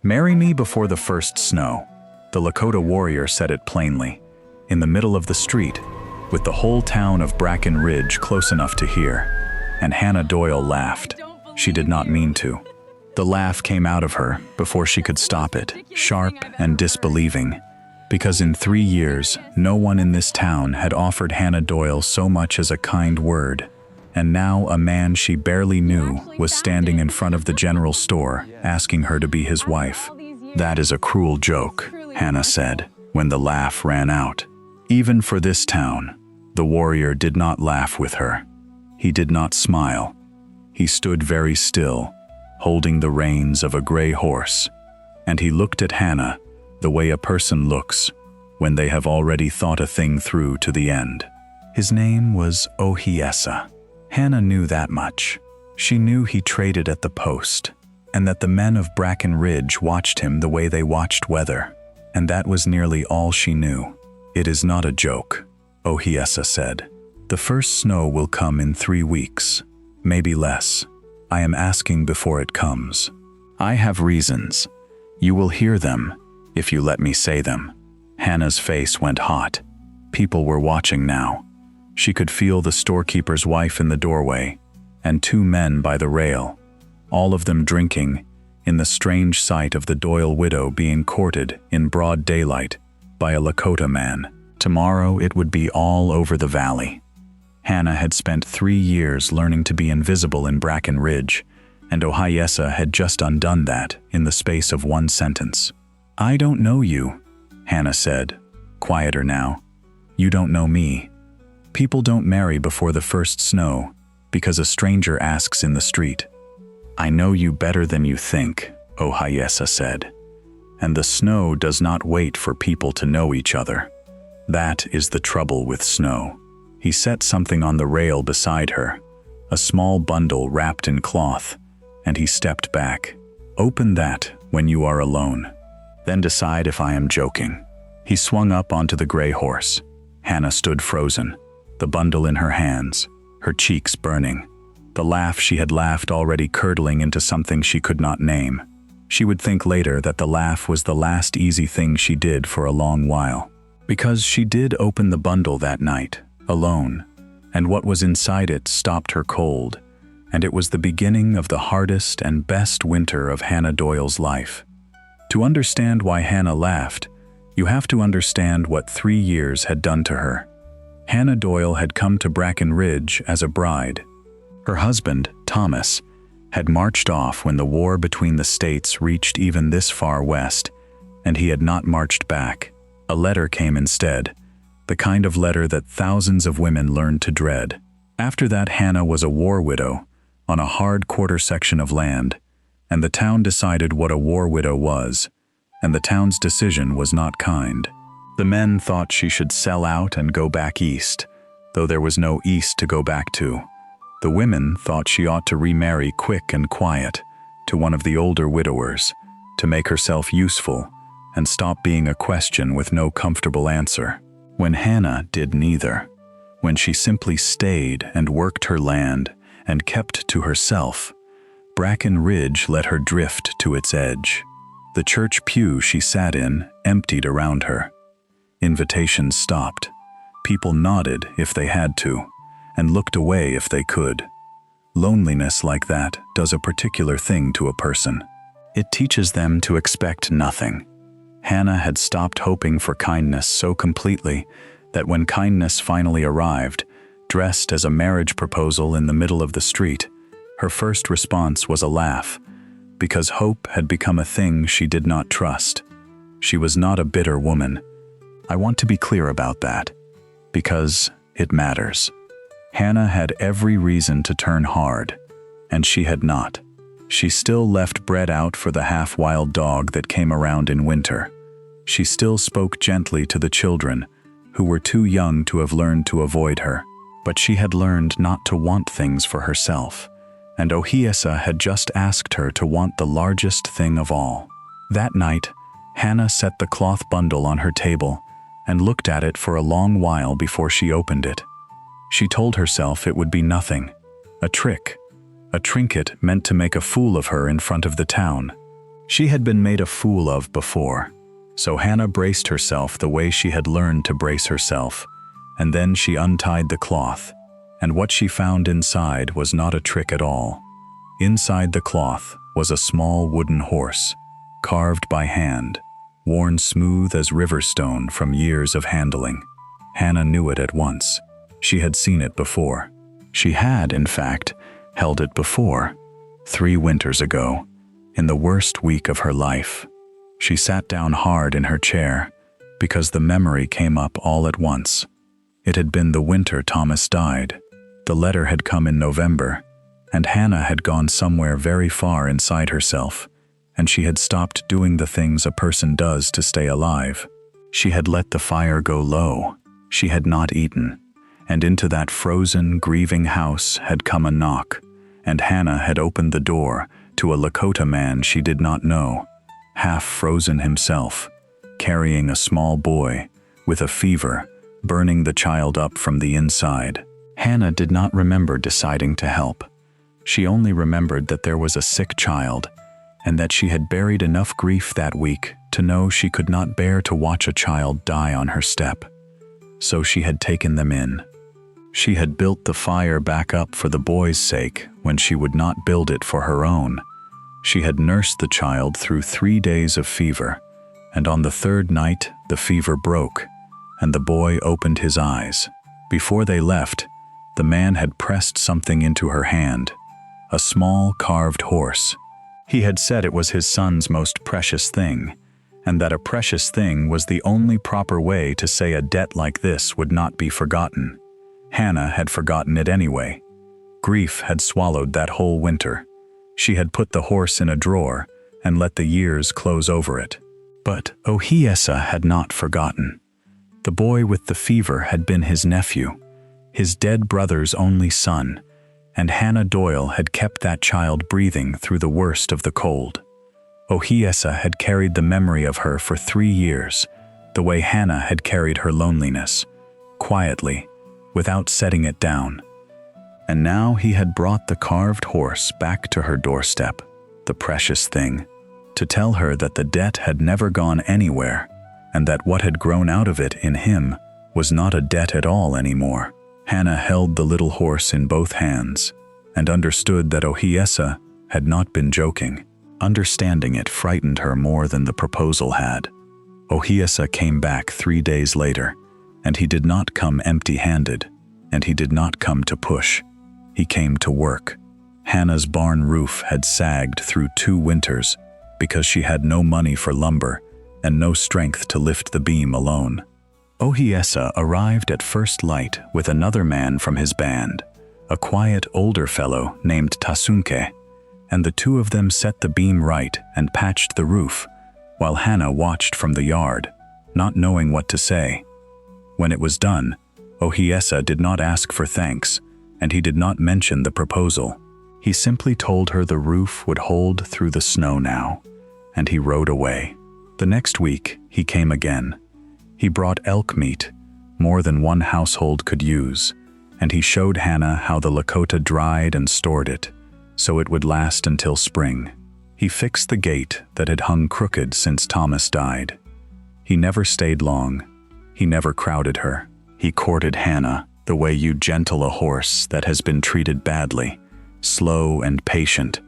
Marry me before the first snow. The Lakota warrior said it plainly, in the middle of the street, with the whole town of Bracken Ridge close enough to hear. And Hannah Doyle laughed. She did not mean to. The laugh came out of her before she could stop it, sharp and disbelieving, because in 3 years, no one in this town had offered Hannah Doyle so much as a kind word. And now a man she barely knew was standing in front of the general store, asking her to be his wife. That is a cruel joke, Hannah said, when the laugh ran out. Even for this town, the warrior did not laugh with her. He did not smile. He stood very still, holding the reins of a gray horse, and he looked at Hannah the way a person looks when they have already thought a thing through to the end. His name was Ohiyesa. Hannah knew that much. She knew he traded at the post, and that the men of Bracken Ridge watched him the way they watched weather, and that was nearly all she knew. It is not a joke, Ohiyesa said. The first snow will come in 3 weeks, maybe less. I am asking before it comes. I have reasons. You will hear them, if you let me say them. Hannah's face went hot. People were watching now. She could feel the storekeeper's wife in the doorway, and 2 men by the rail, all of them drinking, in the strange sight of the Doyle widow being courted in broad daylight by a Lakota man. Tomorrow it would be all over the valley. Hannah had spent 3 years learning to be invisible in Bracken Ridge, and Ohiyesa had just undone that in the space of 1 sentence. I don't know you, Hannah said, quieter now. You don't know me. People don't marry before the first snow, because a stranger asks in the street. I know you better than you think, Ohiyesa said. And the snow does not wait for people to know each other. That is the trouble with snow. He set something on the rail beside her, a small bundle wrapped in cloth, and he stepped back. Open that when you are alone. Then decide if I am joking. He swung up onto the gray horse. Hannah stood frozen, the bundle in her hands, her cheeks burning, the laugh she had laughed already curdling into something she could not name. She would think later that the laugh was the last easy thing she did for a long while. Because she did open the bundle that night, alone, and what was inside it stopped her cold, and it was the beginning of the hardest and best winter of Hannah Doyle's life. To understand why Hannah laughed, you have to understand what 3 years had done to her. Hannah Doyle had come to Bracken Ridge as a bride. Her husband, Thomas, had marched off when the war between the states reached even this far west, and he had not marched back. A letter came instead, the kind of letter that thousands of women learned to dread. After that, Hannah was a war widow on a hard quarter section of land, and the town decided what a war widow was, and the town's decision was not kind. The men thought she should sell out and go back east, though there was no east to go back to. The women thought she ought to remarry quick and quiet to one of the older widowers, to make herself useful and stop being a question with no comfortable answer. When Hannah did neither, when she simply stayed and worked her land and kept to herself, Bracken Ridge let her drift to its edge. The church pew she sat in emptied around her. Invitations stopped. People nodded if they had to, and looked away if they could. Loneliness like that does a particular thing to a person. It teaches them to expect nothing. Hannah had stopped hoping for kindness so completely that when kindness finally arrived, dressed as a marriage proposal in the middle of the street, her first response was a laugh, because hope had become a thing she did not trust. She was not a bitter woman. I want to be clear about that, because it matters. Hannah had every reason to turn hard, and she had not. She still left bread out for the half-wild dog that came around in winter. She still spoke gently to the children, who were too young to have learned to avoid her. But she had learned not to want things for herself, and Ohiyesa had just asked her to want the largest thing of all. That night, Hannah set the cloth bundle on her table and looked at it for a long while before she opened it. She told herself it would be nothing, a trick, a trinket meant to make a fool of her in front of the town. She had been made a fool of before, so Hannah braced herself the way she had learned to brace herself, and then she untied the cloth, and what she found inside was not a trick at all. Inside the cloth was a small wooden horse, carved by hand, worn smooth as river stone from years of handling. Hannah knew it at once. She had seen it before. She had, in fact, held it before, 3 winters ago, in the worst week of her life. She sat down hard in her chair, because the memory came up all at once. It had been the winter Thomas died. The letter had come in November, and Hannah had gone somewhere very far inside herself, and she had stopped doing the things a person does to stay alive. She had let the fire go low. She had not eaten, and into that frozen, grieving house had come a knock, and Hannah had opened the door to a Lakota man she did not know, half frozen himself, carrying a small boy, with a fever, burning the child up from the inside. Hannah did not remember deciding to help. She only remembered that there was a sick child, and that she had buried enough grief that week to know she could not bear to watch a child die on her step. So she had taken them in. She had built the fire back up for the boy's sake when she would not build it for her own. She had nursed the child through 3 days of fever, and on the 3rd night the fever broke, and the boy opened his eyes. Before they left, the man had pressed something into her hand, a small carved horse. He had said it was his son's most precious thing, and that a precious thing was the only proper way to say a debt like this would not be forgotten. Hannah had forgotten it anyway. Grief had swallowed that whole winter. She had put the horse in a drawer and let the years close over it. But Ohiyesa had not forgotten. The boy with the fever had been his nephew, his dead brother's only son, and Hannah Doyle had kept that child breathing through the worst of the cold. Ohiyesa had carried the memory of her for 3 years, the way Hannah had carried her loneliness, quietly, without setting it down. And now he had brought the carved horse back to her doorstep, the precious thing, to tell her that the debt had never gone anywhere, and that what had grown out of it in him was not a debt at all anymore. Hannah held the little horse in both hands, and understood that Ohiyesa had not been joking. Understanding it frightened her more than the proposal had. Ohiyesa came back 3 days later, and he did not come empty-handed, and he did not come to push. He came to work. Hannah's barn roof had sagged through 2 winters because she had no money for lumber and no strength to lift the beam alone. Ohiyesa arrived at first light with another man from his band, a quiet older fellow named Tasunke, and the 2 of them set the beam right and patched the roof, while Hannah watched from the yard, not knowing what to say. When it was done, Ohiyesa did not ask for thanks, and he did not mention the proposal. He simply told her the roof would hold through the snow now, and he rode away. The next week, he came again. He brought elk meat, more than one household could use, and he showed Hannah how the Lakota dried and stored it, so it would last until spring. He fixed the gate that had hung crooked since Thomas died. He never stayed long. He never crowded her. He courted Hannah the way you gentle a horse that has been treated badly, slow and patient,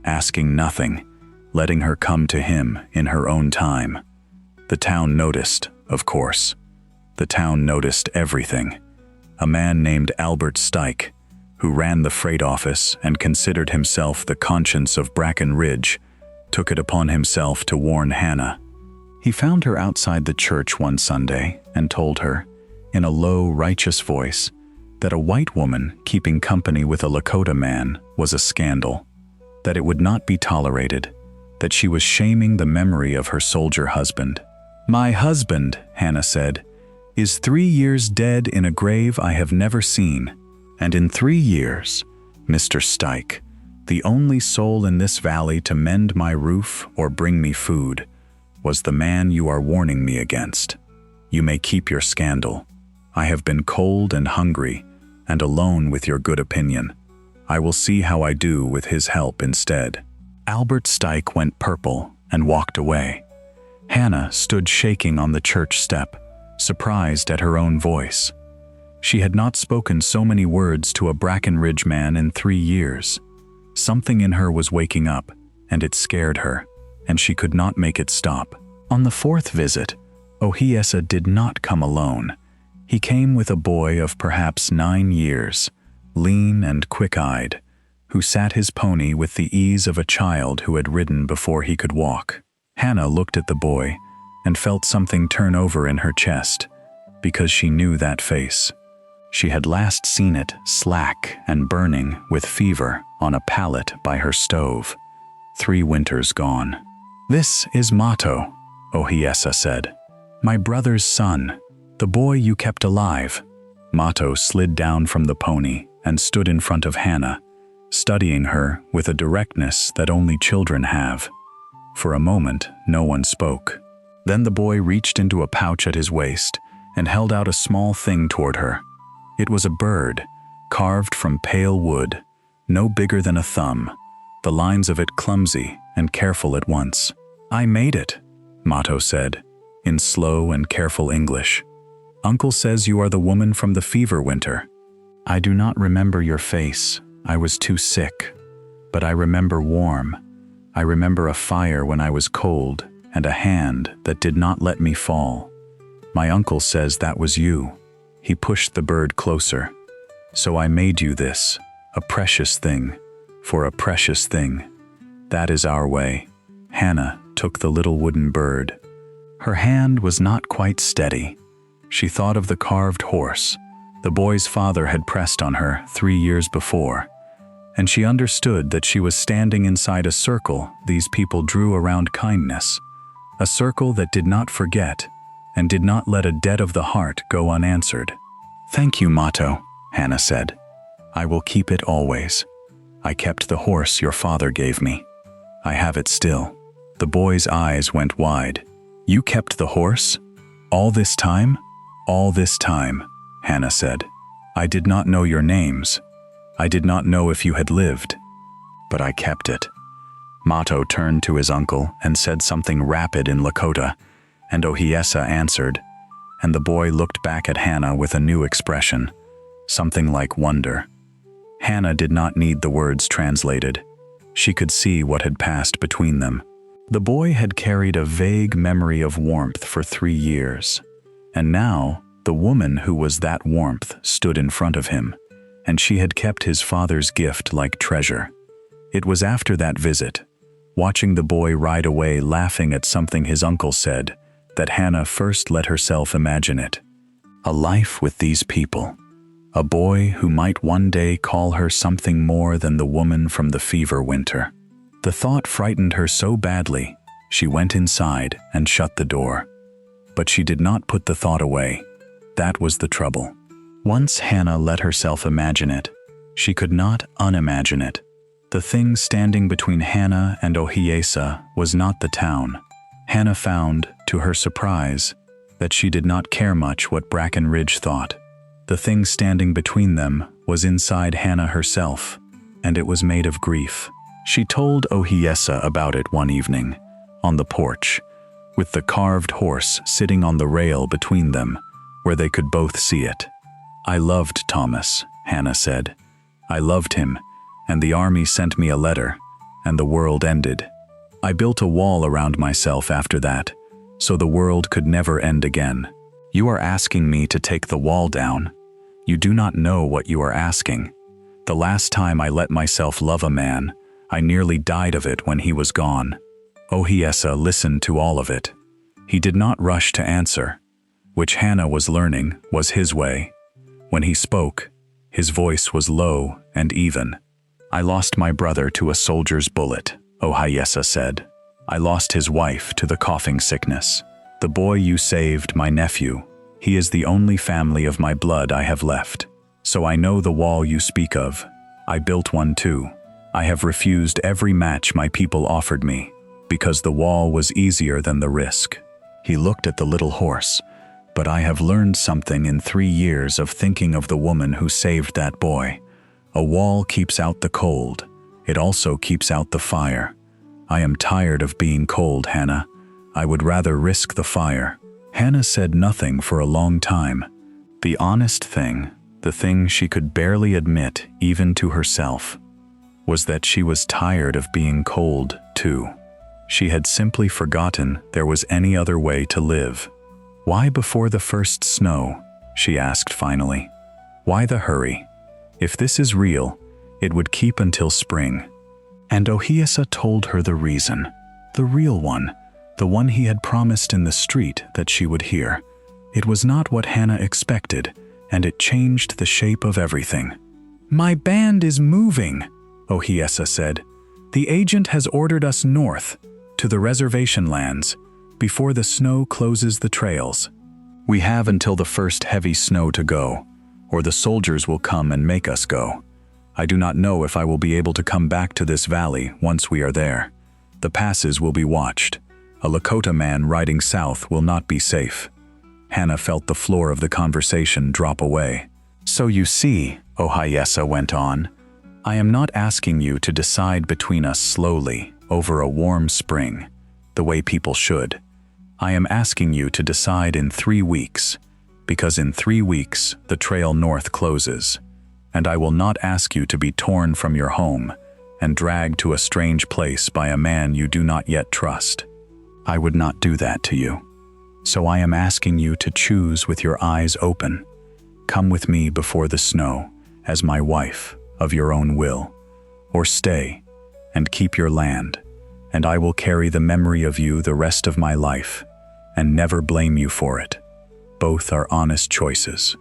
asking nothing, letting her come to him in her own time. The town noticed, of course. The town noticed everything. A man named Albert Stike, who ran the freight office and considered himself the conscience of Bracken Ridge, took it upon himself to warn Hannah. He found her outside the church one Sunday and told her, in a low, righteous voice, that a white woman keeping company with a Lakota man was a scandal, that it would not be tolerated, that she was shaming the memory of her soldier husband. "My husband," Hannah said, "is 3 years dead in a grave I have never seen, and in 3 years, Mr. Stike, the only soul in this valley to mend my roof or bring me food, was the man you are warning me against. You may keep your scandal. I have been cold and hungry, and alone with your good opinion. I will see how I do with his help instead." Albert Stike went purple and walked away. Hannah stood shaking on the church step, surprised at her own voice. She had not spoken so many words to a Bracken Ridge man in 3 years. Something in her was waking up, and it scared her, and she could not make it stop. On the 4th visit, Ohiyesa did not come alone. He came with a boy of perhaps 9 years, lean and quick-eyed, who sat his pony with the ease of a child who had ridden before he could walk. Hannah looked at the boy and felt something turn over in her chest, because she knew that face. She had last seen it slack and burning with fever on a pallet by her stove. 3 winters gone. "This is Mato," Ohiyesa said. "My brother's son, the boy you kept alive." Mato slid down from the pony and stood in front of Hannah, studying her with a directness that only children have. For a moment, no one spoke. Then the boy reached into a pouch at his waist and held out a small thing toward her. It was a bird, carved from pale wood, no bigger than a thumb, the lines of it clumsy and careful at once. "I made it," Mato said, in slow and careful English. "Uncle says you are the woman from the fever winter. I do not remember your face. I was too sick. But I remember warm. I remember a fire when I was cold and a hand that did not let me fall. My uncle says that was you." He pushed the bird closer. "So I made you this, a precious thing, for a precious thing. That is our way." Hannah took the little wooden bird. Her hand was not quite steady. She thought of the carved horse the boy's father had pressed on her 3 years before, and she understood that she was standing inside a circle these people drew around kindness, a circle that did not forget and did not let a debt of the heart go unanswered. "Thank you, Mato," Hannah said. "I will keep it always. I kept the horse your father gave me. I have it still." The boy's eyes went wide. "You kept the horse? All this time?" "All this time," Hannah said. "I did not know your names. I did not know if you had lived. But I kept it." Mato turned to his uncle and said something rapid in Lakota, and Ohiyesa answered, and the boy looked back at Hannah with a new expression, something like wonder. Hannah did not need the words translated. She could see what had passed between them. The boy had carried a vague memory of warmth for 3 years, and now the woman who was that warmth stood in front of him, and she had kept his father's gift like treasure. It was after that visit, watching the boy ride away laughing at something his uncle said, that Hannah first let herself imagine it. A life with these people. A boy who might one day call her something more than the woman from the fever winter. The thought frightened her so badly, she went inside and shut the door. But she did not put the thought away. That was the trouble. Once Hannah let herself imagine it, she could not unimagine it. The thing standing between Hannah and Ohiyesa was not the town. Hannah found, to her surprise, that she did not care much what Bracken Ridge thought. The thing standing between them was inside Hannah herself, and it was made of grief. She told Ohiyesa about it one evening, on the porch, with the carved horse sitting on the rail between them, where they could both see it. "I loved Thomas," Hannah said. "I loved him, and the army sent me a letter, and the world ended. I built a wall around myself after that, so the world could never end again." "You are asking me to take the wall down. You do not know what you are asking. The last time I let myself love a man, I nearly died of it when he was gone." Ohiyesa listened to all of it. He did not rush to answer, which Hannah was learning was his way. When he spoke, his voice was low and even. "I lost my brother to a soldier's bullet," Ohiyesa said. "I lost his wife to the coughing sickness. The boy you saved, my nephew, he is the only family of my blood I have left. So I know the wall you speak of. I built one too. I have refused every match my people offered me, because the wall was easier than the risk." He looked at the little horse. "But I have learned something in 3 years of thinking of the woman who saved that boy. A wall keeps out the cold. It also keeps out the fire. I am tired of being cold, Hannah. I would rather risk the fire. Hannah said nothing for a long time. The honest thing, the thing she could barely admit even to herself, was that she was tired of being cold, too. She had simply forgotten there was any other way to live. Why before the first snow? She asked finally. Why the hurry? If this is real, it would keep until spring. And Ohiyesa told her the reason, the real one, the one he had promised in the street that she would hear. It was not what Hannah expected, and it changed the shape of everything. My band is moving, Ohiyesa said. The agent has ordered us north, to the reservation lands, before the snow closes the trails. We have until the first heavy snow to go, or the soldiers will come and make us go. I do not know if I will be able to come back to this valley once we are there. The passes will be watched. A Lakota man riding south will not be safe. Hannah felt the floor of the conversation drop away. So you see, Ohiyesa went on, I am not asking you to decide between us slowly over a warm spring, the way people should. I am asking you to decide in 3 weeks, because in 3 weeks the trail north closes, and I will not ask you to be torn from your home and dragged to a strange place by a man you do not yet trust. I would not do that to you. So I am asking you to choose with your eyes open. Come with me before the snow, as my wife, of your own will, or stay and keep your land, and I will carry the memory of you the rest of my life and never blame you for it. Both are honest choices.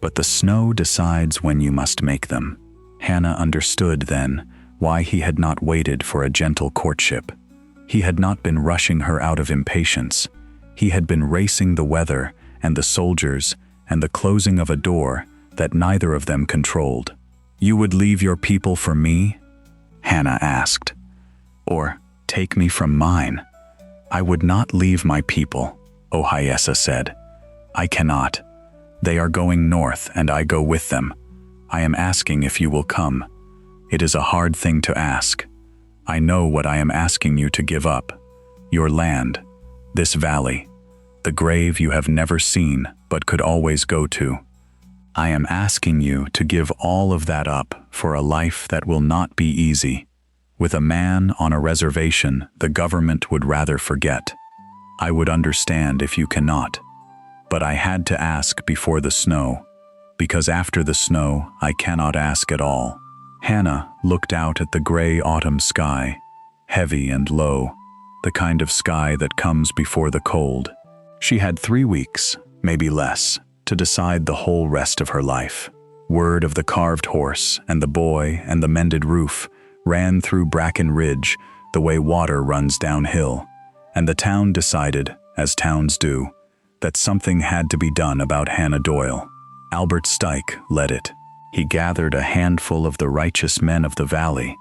But the snow decides when you must make them. Hannah understood then why he had not waited for a gentle courtship. He had not been rushing her out of impatience. He had been racing the weather and the soldiers and the closing of a door that neither of them controlled. You would leave your people for me? Hannah asked. Or take me from mine? I would not leave my people, Ohiyesa said. I cannot. They are going north and I go with them. I am asking if you will come. It is a hard thing to ask. I know what I am asking you to give up. Your land, this valley, the grave you have never seen but could always go to. I am asking you to give all of that up for a life that will not be easy. With a man on a reservation the government would rather forget. I would understand if you cannot. But I had to ask before the snow, because after the snow I cannot ask at all. Hannah looked out at the gray autumn sky, heavy and low, the kind of sky that comes before the cold. She had 3 weeks, maybe less, to decide the whole rest of her life. Word of the carved horse and the boy and the mended roof ran through Bracken Ridge the way water runs downhill, and the town decided, as towns do, that something had to be done about Hannah Doyle. Albert Stike led it. He gathered a handful of the righteous men of the valley,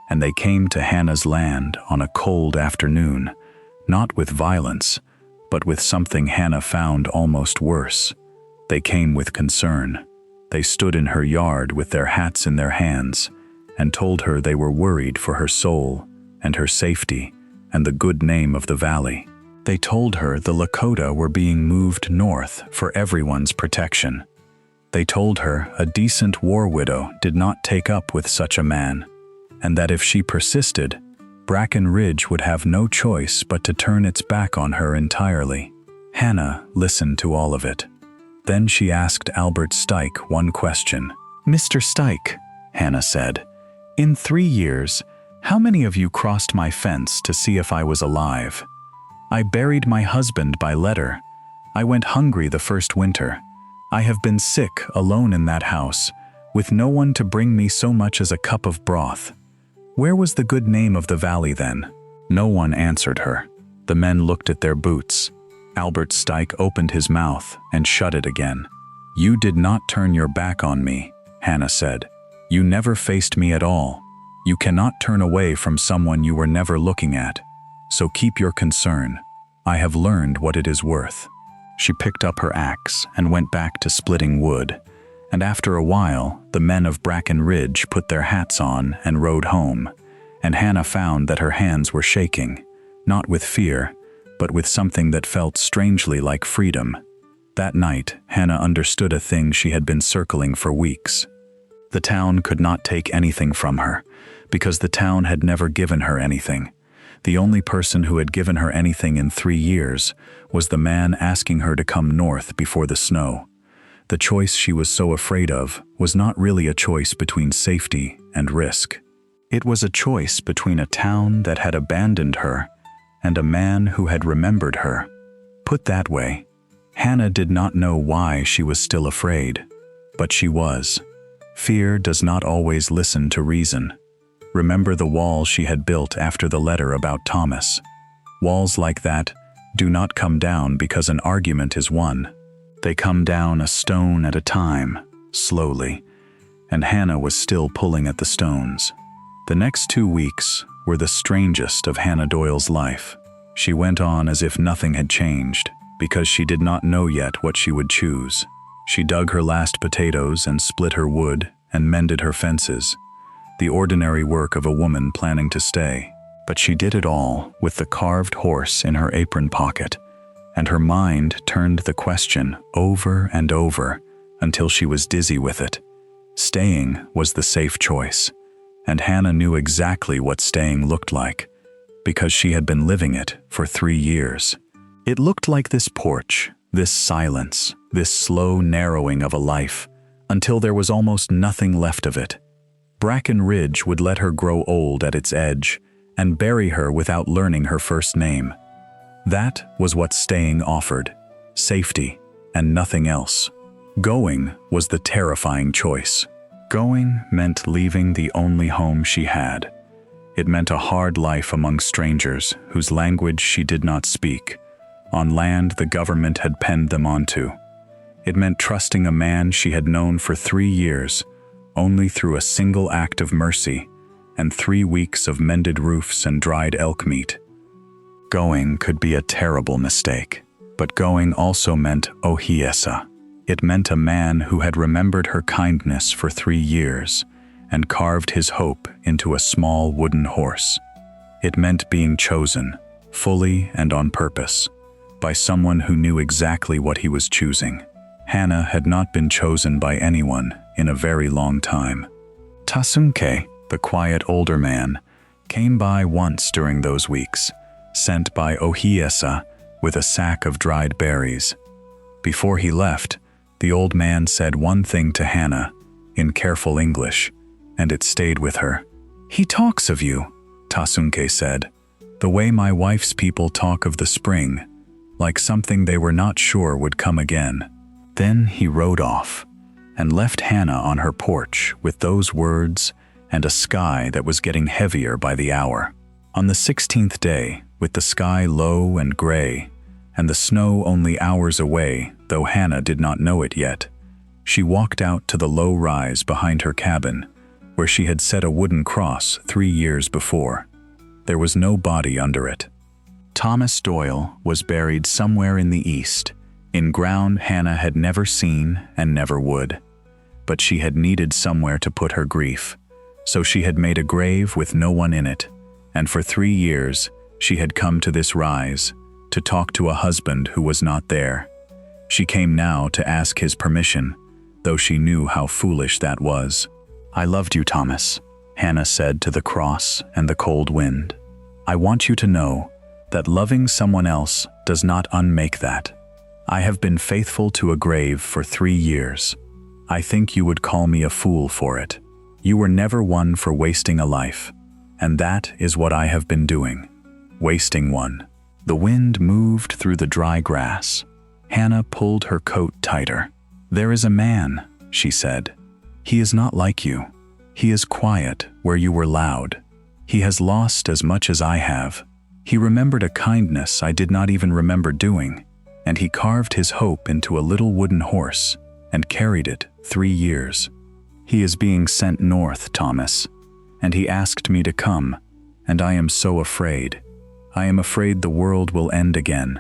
and they came to Hannah's land on a cold afternoon, not with violence, but with something Hannah found almost worse. They came with concern. They stood in her yard with their hats in their hands and told her they were worried for her soul and her safety and the good name of the valley. They told her the Lakota were being moved north for everyone's protection. They told her a decent war widow did not take up with such a man, and that if she persisted, Bracken Ridge would have no choice but to turn its back on her entirely. Hannah listened to all of it. Then she asked Albert Stike one question. Mr. Stike, Hannah said, in 3 years, how many of you crossed my fence to see if I was alive? I buried my husband by letter. I went hungry the first winter. I have been sick alone in that house, with no one to bring me so much as a cup of broth. Where was the good name of the valley then? No one answered her. The men looked at their boots. Albert Stike opened his mouth and shut it again. You did not turn your back on me, Hannah said. You never faced me at all. You cannot turn away from someone you were never looking at. So keep your concern. I have learned what it is worth. She picked up her axe and went back to splitting wood, and after a while, the men of Bracken Ridge put their hats on and rode home, and Hannah found that her hands were shaking, not with fear, but with something that felt strangely like freedom. That night, Hannah understood a thing she had been circling for weeks. The town could not take anything from her, because the town had never given her anything. The only person who had given her anything in 3 years was the man asking her to come north before the snow. The choice she was so afraid of was not really a choice between safety and risk. It was a choice between a town that had abandoned her and a man who had remembered her. Put that way, Hannah did not know why she was still afraid, but she was. Fear does not always listen to reason. Remember the wall she had built after the letter about Thomas. Walls like that do not come down because an argument is won. They come down a stone at a time, slowly, and Hannah was still pulling at the stones. The next 2 weeks were the strangest of Hannah Doyle's life. She went on as if nothing had changed, because she did not know yet what she would choose. She dug her last potatoes and split her wood and mended her fences, the ordinary work of a woman planning to stay. But she did it all with the carved horse in her apron pocket, and her mind turned the question over and over until she was dizzy with it. Staying was the safe choice, and Hannah knew exactly what staying looked like, because she had been living it for 3 years. It looked like this porch, this silence, this slow narrowing of a life, until there was almost nothing left of it. Bracken Ridge would let her grow old at its edge and bury her without learning her first name. That was what staying offered, safety and nothing else. Going was the terrifying choice. Going meant leaving the only home she had. It meant a hard life among strangers whose language she did not speak, on land the government had penned them onto. It meant trusting a man she had known for 3 years, only through a single act of mercy and 3 weeks of mended roofs and dried elk meat. Going could be a terrible mistake, but going also meant Ohiyesa. It meant a man who had remembered her kindness for 3 years and carved his hope into a small wooden horse. It meant being chosen, fully and on purpose, by someone who knew exactly what he was choosing. Hannah had not been chosen by anyone in a very long time. Tasunke, the quiet older man, came by once during those weeks, sent by Ohiyesa with a sack of dried berries. Before he left, the old man said one thing to Hannah, in careful English, and it stayed with her. "He talks of you," Tasunke said, "the way my wife's people talk of the spring, like something they were not sure would come again." Then he rode off, and left Hannah on her porch with those words and a sky that was getting heavier by the hour. On the 16th day, with the sky low and gray, and the snow only hours away, though Hannah did not know it yet, she walked out to the low rise behind her cabin, where she had set a wooden cross 3 years before. There was no body under it. Thomas Doyle was buried somewhere in the east, in ground Hannah had never seen and never would. But she had needed somewhere to put her grief, so she had made a grave with no one in it, and for 3 years she had come to this rise, to talk to a husband who was not there. She came now to ask his permission, though she knew how foolish that was. "I loved you, Thomas," Hannah said to the cross and the cold wind. "I want you to know that loving someone else does not unmake that. I have been faithful to a grave for 3 years. I think you would call me a fool for it. You were never one for wasting a life, and that is what I have been doing, wasting one." The wind moved through the dry grass. Hannah pulled her coat tighter. "There is a man," she said. "He is not like you. He is quiet where you were loud. He has lost as much as I have. He remembered a kindness I did not even remember doing, and he carved his hope into a little wooden horse and carried it 3 years. He is being sent north, Thomas, and he asked me to come, and I am so afraid. I am afraid the world will end again,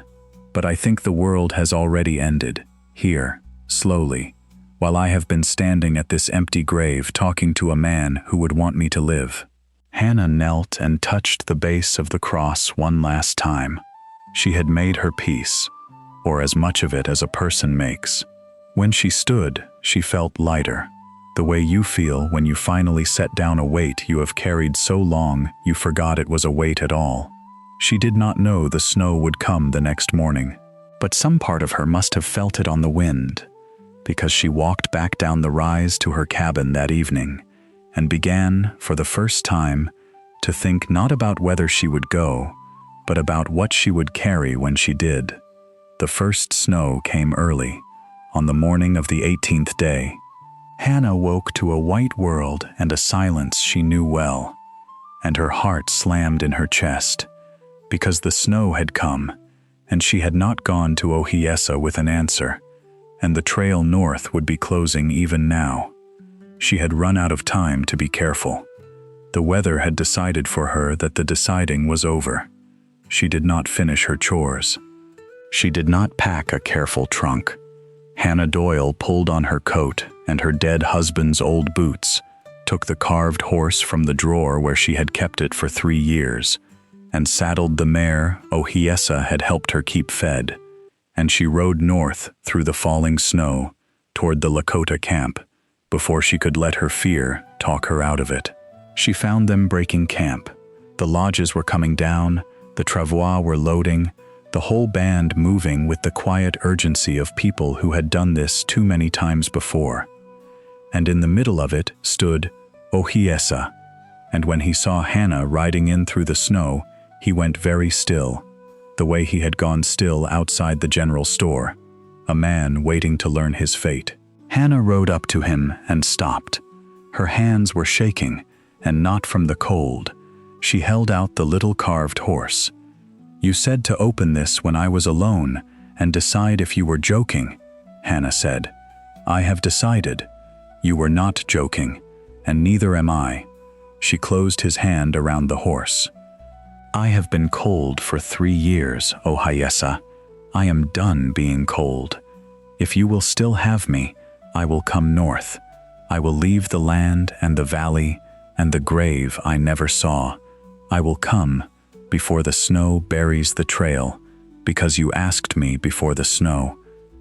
but I think the world has already ended, here, slowly, while I have been standing at this empty grave talking to a man who would want me to live." Hannah knelt and touched the base of the cross one last time. She had made her peace, or as much of it as a person makes. When she stood, she felt lighter, the way you feel when you finally set down a weight you have carried so long you forgot it was a weight at all. She did not know the snow would come the next morning, but some part of her must have felt it on the wind, because she walked back down the rise to her cabin that evening and began, for the first time, to think not about whether she would go, but about what she would carry when she did. The first snow came early, on the morning of the 18th day. Hannah woke to a white world and a silence she knew well, and her heart slammed in her chest, because the snow had come, and she had not gone to Ohiyesa with an answer, and the trail north would be closing even now. She had run out of time to be careful. The weather had decided for her that the deciding was over. She did not finish her chores. She did not pack a careful trunk. Hannah Doyle pulled on her coat and her dead husband's old boots, took the carved horse from the drawer where she had kept it for 3 years, and saddled the mare Ohiyesa had helped her keep fed, and she rode north through the falling snow toward the Lakota camp before she could let her fear talk her out of it. She found them breaking camp. The lodges were coming down, the travois were loading, the whole band moving with the quiet urgency of people who had done this too many times before. And in the middle of it stood Ohiyesa, and when he saw Hannah riding in through the snow, he went very still, the way he had gone still outside the general store, a man waiting to learn his fate. Hannah rode up to him and stopped. Her hands were shaking, and not from the cold. She held out the little carved horse. "You said to open this when I was alone and decide if you were joking," Hannah said. "I have decided. You were not joking, and neither am I." She closed his hand around the horse. "I have been cold for 3 years, Ohiyesa. I am done being cold. If you will still have me, I will come north. I will leave the land and the valley and the grave I never saw. I will come before the snow buries the trail, because you asked me before the snow,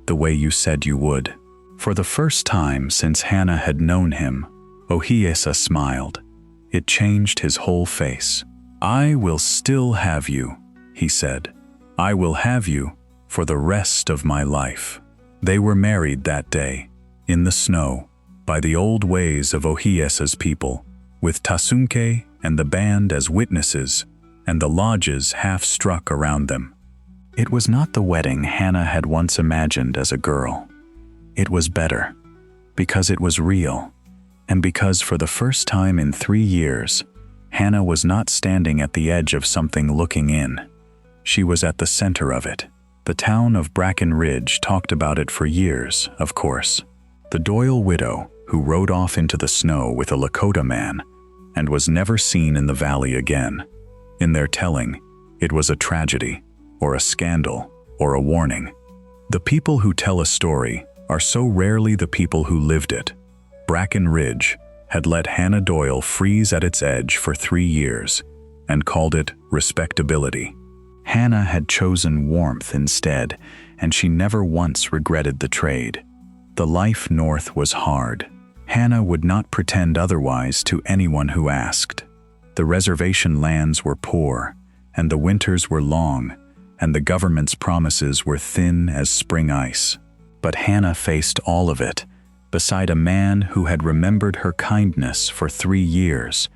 the way you said you would." For the first time since Hannah had known him, Ohiyesa smiled. It changed his whole face. "I will still have you," he said. "I will have you for the rest of my life." They were married that day, in the snow, by the old ways of Ohiyesa's people, with Tasunke and the band as witnesses, and the lodges half struck around them. It was not the wedding Hannah had once imagined as a girl. It was better, because it was real, and because for the first time in 3 years, Hannah was not standing at the edge of something looking in. She was at the center of it. The town of Bracken Ridge talked about it for years, of course. The Doyle widow, who rode off into the snow with a Lakota man, and was never seen in the valley again. In their telling, it was a tragedy, or a scandal, or a warning. The people who tell a story are so rarely the people who lived it. Bracken Ridge had let Hannah Doyle freeze at its edge for 3 years and called it respectability. Hannah had chosen warmth instead, and she never once regretted the trade. The life north was hard. Hannah would not pretend otherwise to anyone who asked. The reservation lands were poor, and the winters were long, and the government's promises were thin as spring ice. But Hannah faced all of it, beside a man who had remembered her kindness for 3 years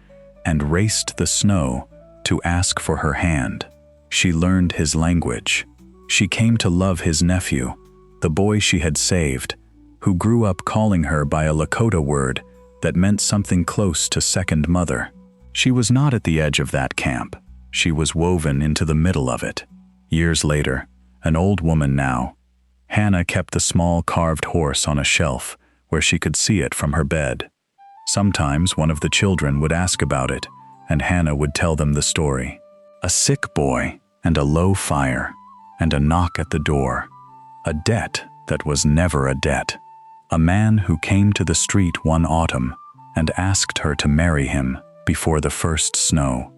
and raced the snow to ask for her hand. She learned his language. She came to love his nephew, the boy she had saved, who grew up calling her by a Lakota word that meant something close to second mother. She was not at the edge of that camp. She was woven into the middle of it. Years later, an old woman now, Hannah kept the small carved horse on a shelf where she could see it from her bed. Sometimes one of the children would ask about it, and Hannah would tell them the story. A sick boy, and a low fire, and a knock at the door. A debt that was never a debt. A man who came to the street one autumn and asked her to marry him, before the first snow,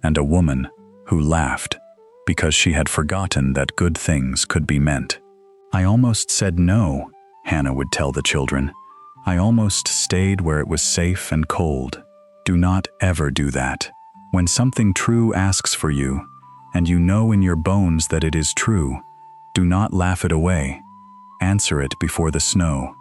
and a woman who laughed because she had forgotten that good things could be meant. I almost said no, Hannah would tell the children. I almost stayed where it was safe and cold. Do not ever do that. When something true asks for you, and you know in your bones that it is true, do not laugh it away. Answer it before the snow.